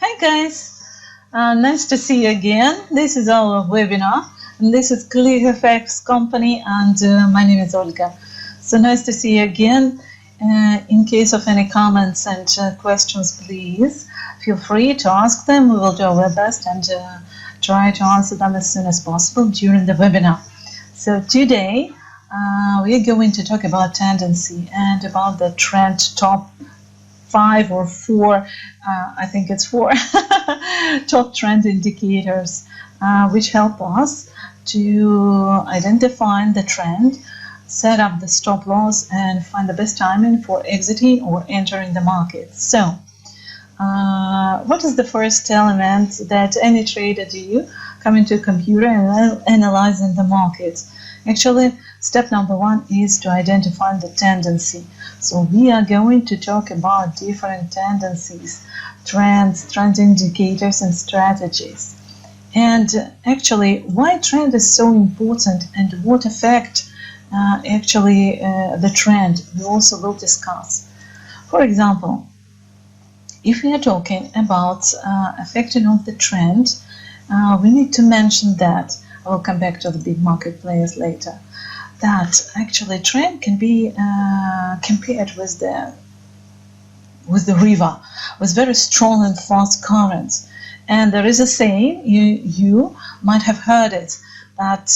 Hi guys, nice to see you again. This is our webinar and this is CLIQ company and my name is Olga. So nice to see you again. In case of any comments and questions, please feel free to ask them. We will do our best and try to answer them as soon as possible during the webinar. So today we are going to talk about tendency and about the trend top 5 or 4, I think it's 4 top trend indicators which help us to identify the trend, set up the stop loss and find the best timing for exiting or entering the market. So what is the first element that any trader do coming to a computer and analyzing the market? Actually, step number 1 is to identify the tendency. So we are going to talk about different tendencies, trends, trend indicators and strategies. And actually, why trend is so important and what effect the trend we also will discuss. For example, if we are talking about affecting of the trend, we need to mention that, I will come back to the big market players later, that actually trend can be compared with the river, with very strong and fast currents. And there is a saying, you might have heard it, that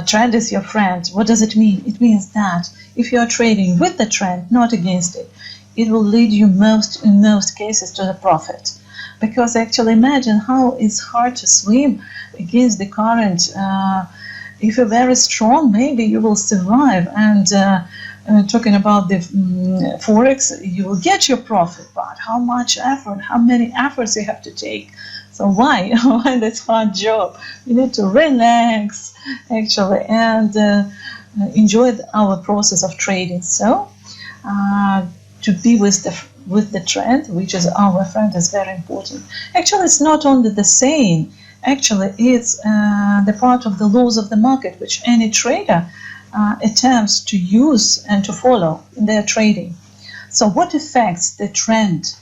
trend is your friend. What does it mean? It means that if you are trading with the trend, not against it, it will lead you in most cases to the profit. Because actually imagine how it's hard to swim against the current. If you're very strong, maybe you will survive. And talking about the Forex, you will get your profit. But how much effort, how many efforts you have to take? So why? Why this hard job? You need to relax, actually, and enjoy our process of trading. So to be with the trend, which is our friend, is very important. Actually, it's not only the saying. Actually, it's the part of the laws of the market, which any trader attempts to use and to follow in their trading. So what affects the trend?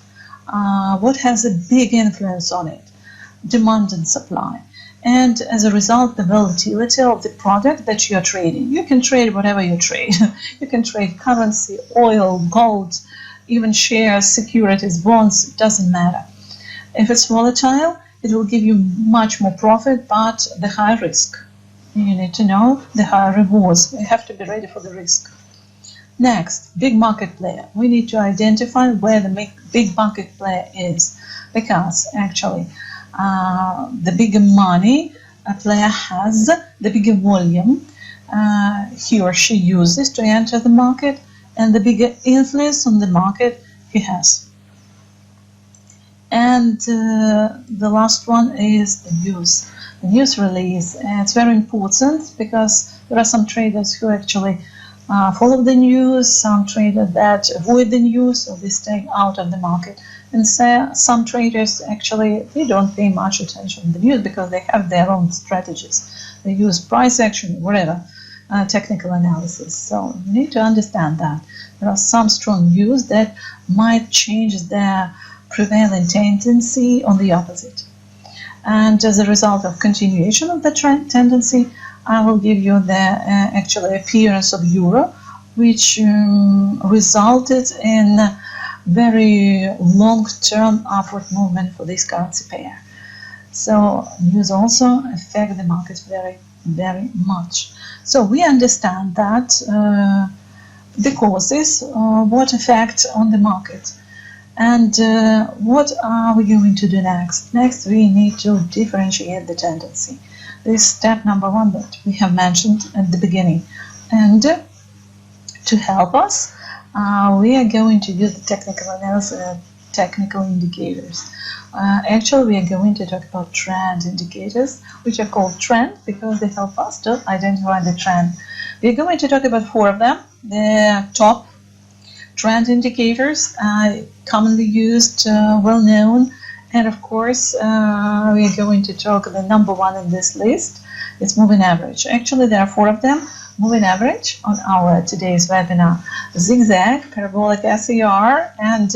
What has a big influence on it? Demand and supply. And as a result, the volatility of the product that you're trading. You can trade whatever you trade. You can trade currency, oil, gold, even shares, securities, bonds, it doesn't matter. If it's volatile, it will give you much more profit, but the high risk. You need to know the higher rewards. You have to be ready for the risk. Next, big market player. We need to identify where the big market player is, because actually the bigger money a player has, the bigger volume he or she uses to enter the market, and the bigger influence on the market he has. And the last one is the news release. It's very important because there are some traders who actually follow the news, some traders that avoid the news, so they stay out of the market. And some traders actually, they don't pay much attention to the news because they have their own strategies. They use price action, whatever, technical analysis. So you need to understand that there are some strong news that might change their prevailing tendency on the opposite. And as a result of continuation of the trend tendency, I will give you the actual appearance of euro, which resulted in very long-term upward movement for this currency pair. So news also affect the markets very, very much. So we understand that the causes, what effect on the market. And what are we going to do next? Next, we need to differentiate the tendency. This is step number 1 that we have mentioned at the beginning. And to help us, we are going to use the technical analysis, technical indicators. Actually, we are going to talk about trend indicators, which are called trend because they help us to identify the trend. We are going to talk about 4 of them. The top trend indicators, commonly used, well known, and of course we are going to talk the number 1 in this list. It's moving average. Actually, there are 4 of them. Moving average on our today's webinar: zigzag, parabolic SAR, and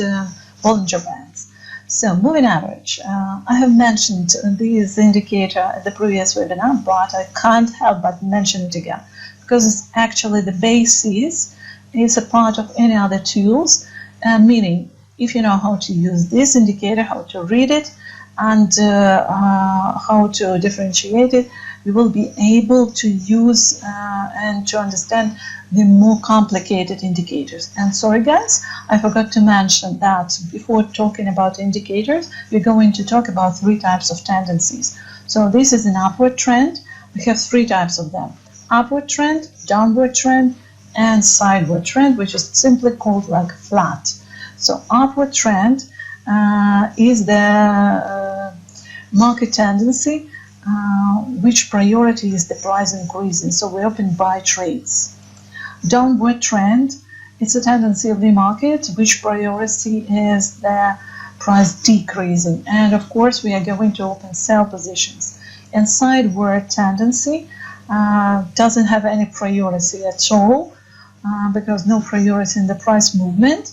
Bollinger Bands. So, moving average. I have mentioned this indicator at the previous webinar, but I can't help but mention it again because it's actually the basis. It's a part of any other tools, meaning if you know how to use this indicator, how to read it, and how to differentiate it, you will be able to use and to understand the more complicated indicators. And sorry guys, I forgot to mention that before talking about indicators, we're going to talk about 3 types of tendencies. So this is an upward trend. We have 3 types of them: upward trend, downward trend, and sideward trend, which is simply called like flat. So upward trend is the market tendency which priority is the price increasing, so we open buy trades. Downward trend is a tendency of the market which priority is the price decreasing, and of course we are going to open sell positions. And sideward tendency doesn't have any priority at all because no priority in the price movement,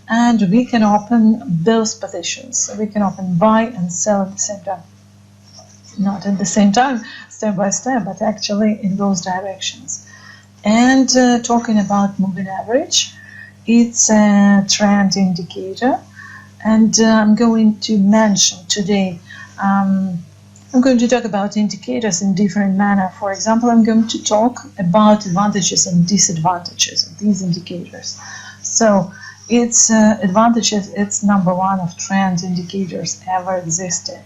and we can open both positions. So we can open buy and sell at the same time. Not at the same time, step by step, but actually in those directions. And talking about moving average, it's a trend indicator, and I'm going to mention today, I'm going to talk about indicators in different manner. For example, I'm going to talk about advantages and disadvantages of these indicators. So its advantages, it's number 1 of trend indicators ever existed.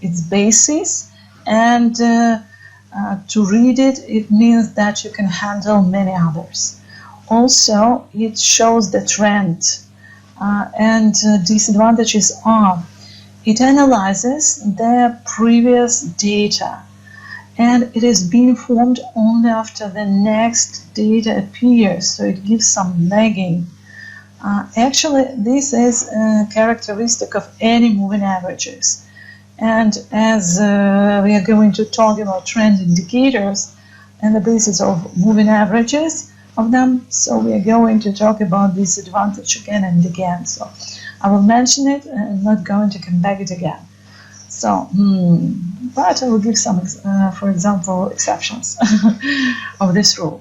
Its basis, and to read it, it means that you can handle many others. Also, it shows the trend, and disadvantages are it analyzes the previous data, and it is being formed only after the next data appears, so it gives some lagging. Actually, this is a characteristic of any moving averages. And as we are going to talk about trend indicators and the basis of moving averages of them, so we are going to talk about this advantage again and again. So I will mention it and I'm not going to come back it again. So, but I will give some, for example, exceptions of this rule.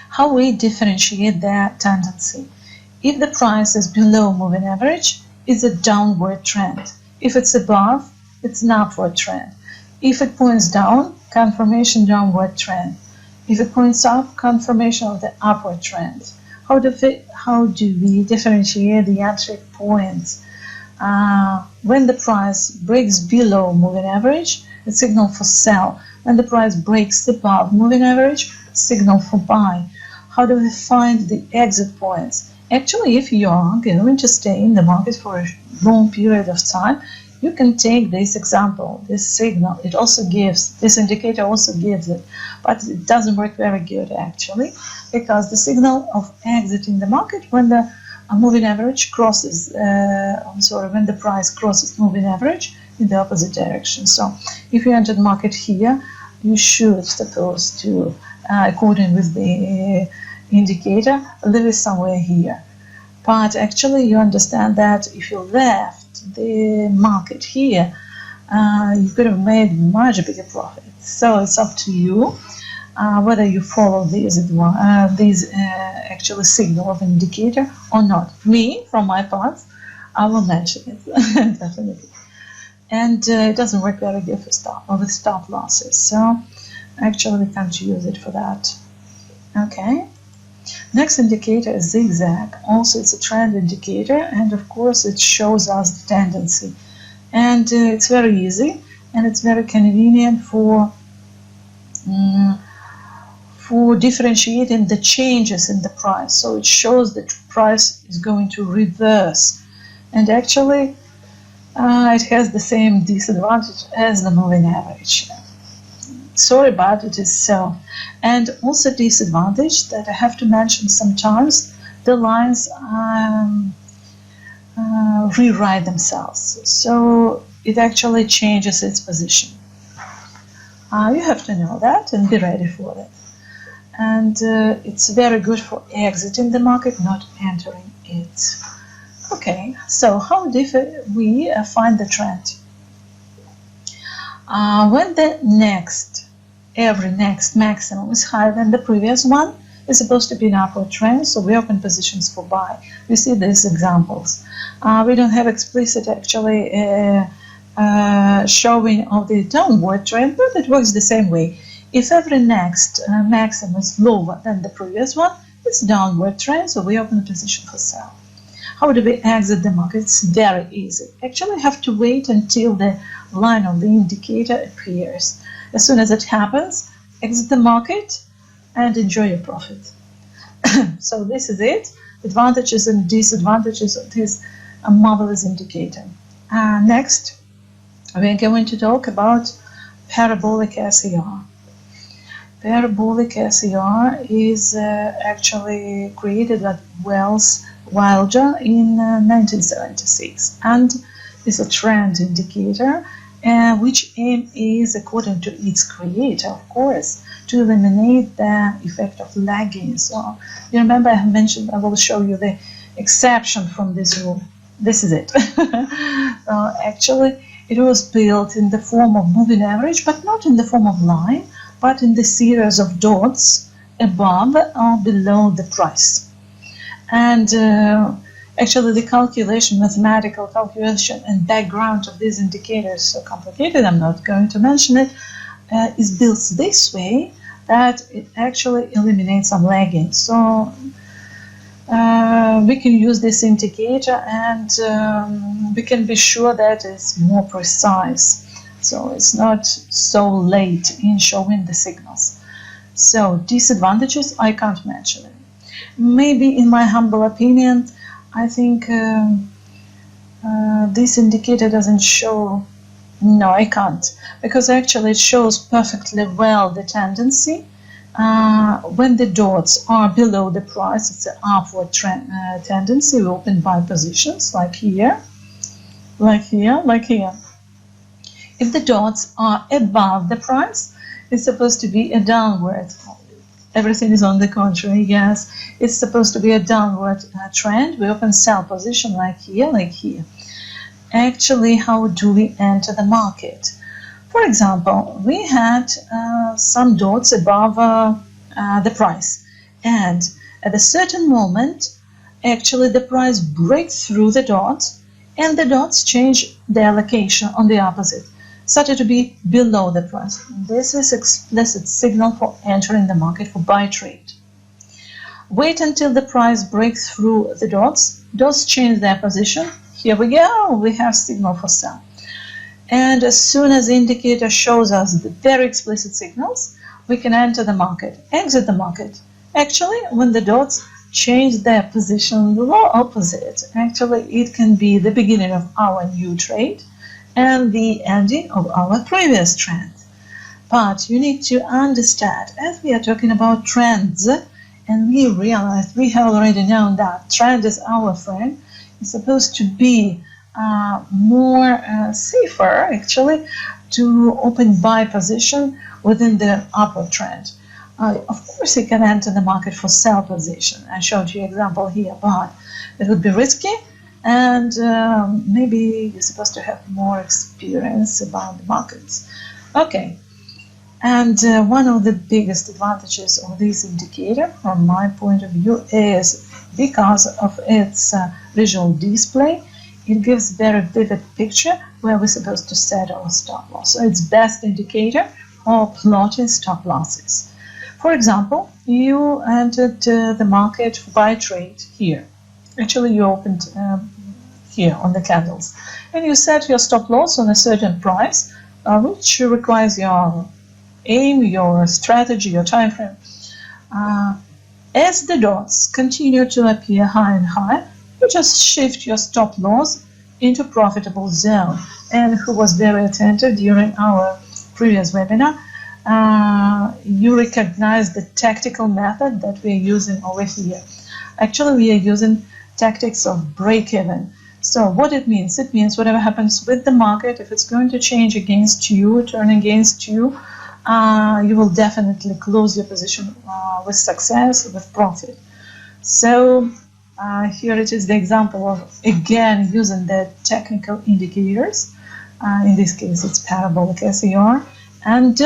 How we differentiate that tendency? If the price is below moving average, it's a downward trend. If it's above, it's an upward trend. If it points down, confirmation downward trend. If it points up, confirmation of the upward trend. How do we differentiate the entry points? When the price breaks below moving average, it's signal for sell. When the price breaks above moving average, signal for buy. How do we find the exit points? Actually, if you are going to stay in the market for a long period of time, you can take this example, this signal. It also gives, this indicator also gives it, but it doesn't work very good actually, because the signal of exiting the market when the moving average crosses, when the price crosses moving average in the opposite direction. So if you enter the market here, you should suppose to, according with the indicator, leave it somewhere here. But actually you understand that if you left the market here, you could have made much bigger profit. So it's up to you whether you follow these actually signal of indicator or not. Me, from my part, I will mention it definitely. And it doesn't work very good with stop losses. So actually we can't use it for that. Okay. Next indicator is zigzag. Also, it's a trend indicator, and of course, it shows us the tendency. And it's very easy, and it's very convenient for differentiating the changes in the price. So it shows that price is going to reverse, and actually, it has the same disadvantage as the moving average. Sorry, but it is so. And also disadvantage that I have to mention sometimes, the lines rewrite themselves. So it actually changes its position. You have to know that and be ready for it. And it's very good for exiting the market, not entering it. Okay, so how do we find the trend? When every next maximum is higher than the previous one, it's supposed to be an upward trend, so we open positions for buy. You see these examples. We don't have explicit actually showing of the downward trend, but it works the same way. If every next maximum is lower than the previous one, it's downward trend, so we open a position for sell. How do we exit the market? It's very easy. Actually, you have to wait until the line of the indicator appears. As soon as it happens, exit the market and enjoy your profit. So this is it. Advantages and disadvantages of this marvelous indicator. Next, we're going to talk about Parabolic SAR. Parabolic SAR is actually created by Wells Wilder in 1976 and is a trend indicator which aim is, according to its creator, of course, to eliminate the effect of lagging. So you remember I have mentioned, I will show you the exception from this rule. This is it. Actually, it was built in the form of moving average, but not in the form of line, but in the series of dots above or below the price. And actually the calculation, mathematical calculation and background of these indicators is so complicated, I'm not going to mention it, is built this way that it actually eliminates some lagging. So we can use this indicator and we can be sure that it's more precise. So it's not so late in showing the signals. So disadvantages, I can't mention it. Maybe in my humble opinion, I think this indicator doesn't show, no, I can't, because actually it shows perfectly well the tendency. When the dots are below the price, it's an upward trend, tendency. We open buy positions like here, like here, like here. If the dots are above the price, it's supposed to be a downward. Everything is on the contrary, yes. It's supposed to be a downward trend. We open sell position like here, like here. Actually, how do we enter the market? For example, we had some dots above the price. And at a certain moment, actually the price breaks through the dots and the dots change their location on the opposite, such as to be below the price. This is explicit signal for entering the market for buy trade. Wait until the price breaks through the dots. Dots change their position. Here we go. We have signal for sell. And as soon as the indicator shows us the very explicit signals, we can enter the market, exit the market. Actually, when the dots change their position the opposite, actually it can be the beginning of our new trade and the ending of our previous trend. But you need to understand, as we are talking about trends, and we realized, we have already known that trend is our friend, it's supposed to be more safer, actually, to open buy position within the upward trend. Of course, you can enter the market for sell position. I showed you an example here, but it would be risky. And maybe you're supposed to have more experience about the markets. Okay, and one of the biggest advantages of this indicator, from my point of view, is because of its visual display. It gives very vivid picture where we're supposed to set our stop loss. So it's best indicator for plotting stop losses. For example, you entered the market for buy trade here. Actually, you opened here on the candles, and you set your stop loss on a certain price, which requires your aim, your strategy, your time frame. As the dots continue to appear higher and higher, you just shift your stop loss into profitable zone. And who was very attentive during our previous webinar, you recognize the tactical method that we are using over here. Actually, we are using tactics of break-even. So what it means whatever happens with the market, if it's going to change against you, turn against you, you will definitely close your position with success, with profit. So Here it is the example of, again, using the technical indicators. In this case, it's Parabolic SAR and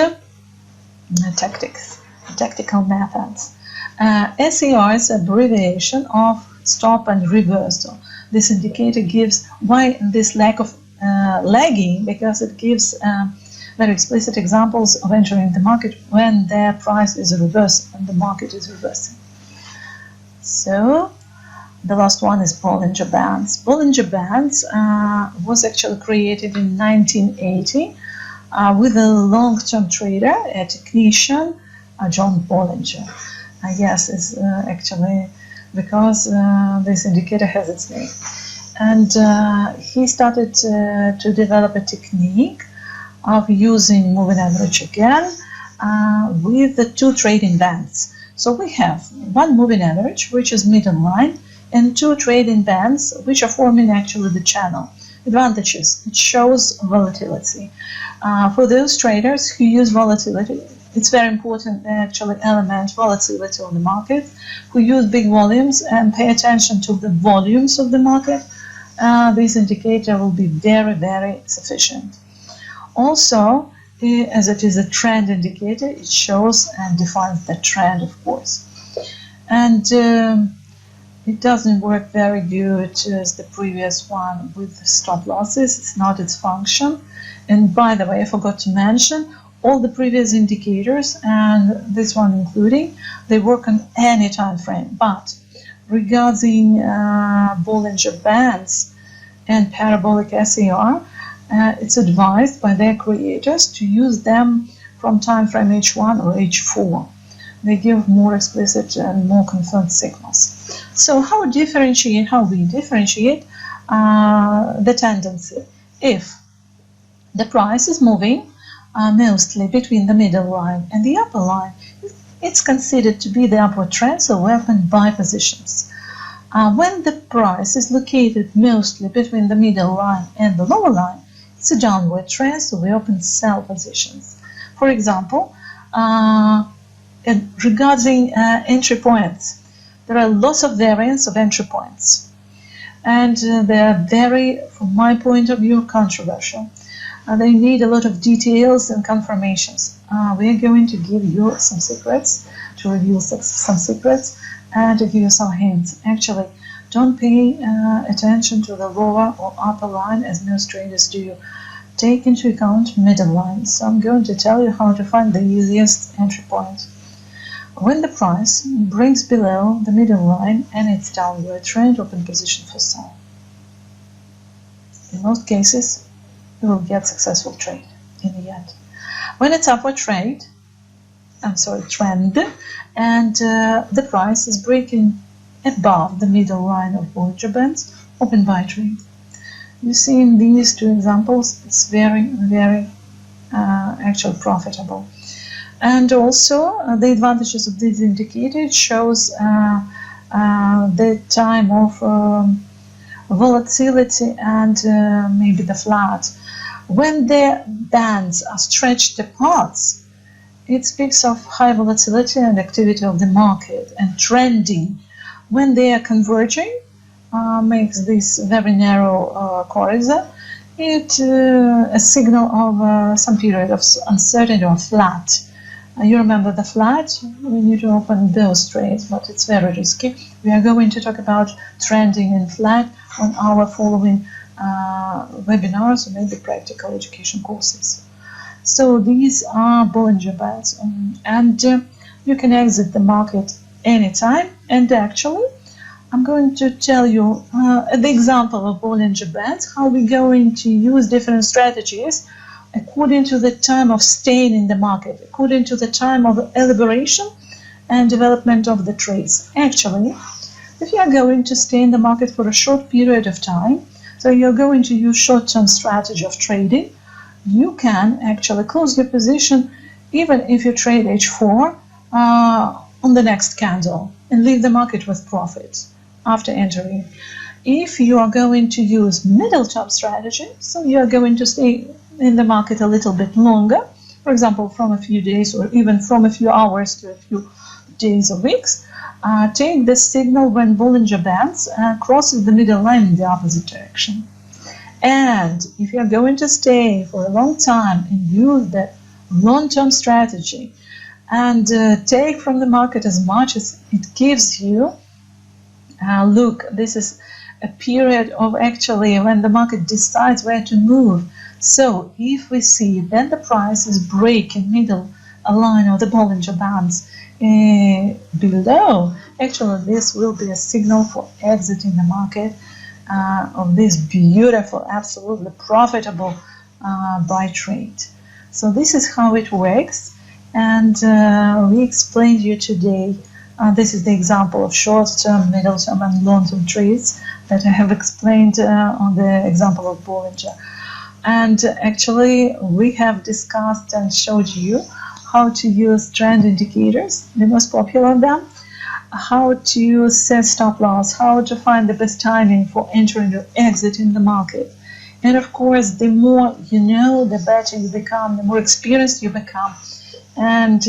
tactical methods. SAR is an abbreviation of stop and reversal. This indicator gives, why this lack of lagging? Because it gives very explicit examples of entering the market when their price is reversing and the market is reversing. So the last one is Bollinger Bands. Bollinger Bands was actually created in 1980 with a long-term trader, a technician, John Bollinger. Yes, it's actually because this indicator has its name. And he started to develop a technique of using moving average again with the two trading bands. So we have one moving average, which is middle line, and two trading bands, which are forming actually the channel. Advantages: it shows volatility. For those traders who use volatility, it's very important actually element, volatility on the market, who use big volumes and pay attention to the volumes of the market. This indicator will be very, very sufficient. Also, as it is a trend indicator, it shows and defines the trend, of course. And it doesn't work very good as the previous one with stop losses. It's not its function. And by the way, I forgot to mention, all the previous indicators, and this one including, they work on any time frame. But regarding Bollinger Bands and Parabolic SAR, it's advised by their creators to use them from time frame H1 or H4. They give more explicit and more confirmed signals. So how we differentiate the tendency? If the price is moving mostly between the middle line and the upper line, it's considered to be the upward trend, so we open buy positions. When the price is located mostly between the middle line and the lower line, it's a downward trend, so we open sell positions. For example, regarding entry points, there are lots of variants of entry points, and they are very, from my point of view, controversial. They need a lot of details and confirmations. We are going to give you some secrets, to reveal some secrets, and to give you some hints. Actually, don't pay attention to the lower or upper line as most traders do. Take into account middle line. So I'm going to tell you how to find the easiest entry point. When the price breaks below the middle line and its downward trend, open position for sell. In most cases, you will get successful trade in the end. When it's upward trend, and the price is breaking above the middle line of Bollinger Bands, open buy trade. You see in these two examples, it's very, very actually profitable. And also the advantages of this indicator, it shows the time of volatility and maybe the flat. When the bands are stretched apart, it speaks of high volatility and activity of the market and trending. When they are converging, makes this very narrow corridor, it a signal of some period of uncertainty or flat. You remember the flat? We need to open those trades, but it's very risky. We are going to talk about trending and flat on our following webinars or maybe practical education courses. So these are Bollinger Bands, and you can exit the market anytime. And actually, I'm going to tell you the example of Bollinger Bands, how we're going to use different strategies according to the time of staying in the market, according to the time of elaboration and development of the trades. Actually, if you are going to stay in the market for a short period of time, so you're going to use short-term strategy of trading, you can actually close your position even if you trade H4 on the next candle and leave the market with profit after entering. If you are going to use middle-term strategy, so you are going to stay in the market a little bit longer, for example, from a few days or even from a few hours to a few days or weeks, take this signal when Bollinger Bands crosses the middle line in the opposite direction. And if you're going to stay for a long time and use that long-term strategy and take from the market as much as it gives you, look, this is a period of actually when the market decides where to move. So if we see that the price is breaking middle line of the Bollinger Bands below, actually this will be a signal for exiting the market of this beautiful, absolutely profitable buy trade. So this is how it works, and we explained you today. This is the example of short-term, middle-term, and long-term trades that I have explained on the example of Bollinger. And actually, we have discussed and showed you how to use trend indicators, the most popular of them, how to set stop loss, how to find the best timing for entering or exiting the market. And of course, the more you know, the better you become, the more experienced you become. And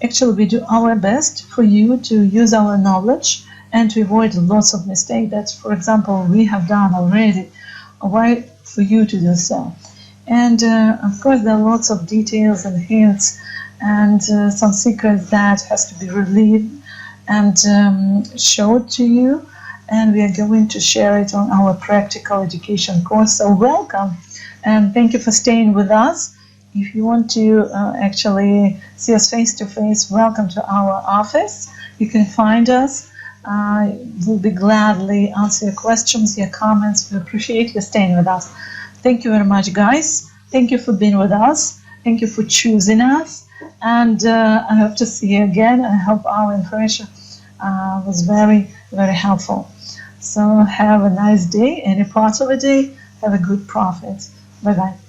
actually, we do our best for you to use our knowledge and to avoid lots of mistakes that, for example, we have done already. Why for you to do so? And of course, there are lots of details and hints and some secrets that has to be relieved and showed to you, and we are going to share it on our practical education course. So welcome, and thank you for staying with us. If you want to actually see us face to face, welcome to our office. You can find us. We'll be gladly answer your questions, your comments. We appreciate you staying with us. Thank you very much, guys. Thank you for being with us. Thank you for choosing us. And I hope to see you again. I hope our information was very, very helpful. So have a nice day. Any part of the day, have a good profit. Bye-bye.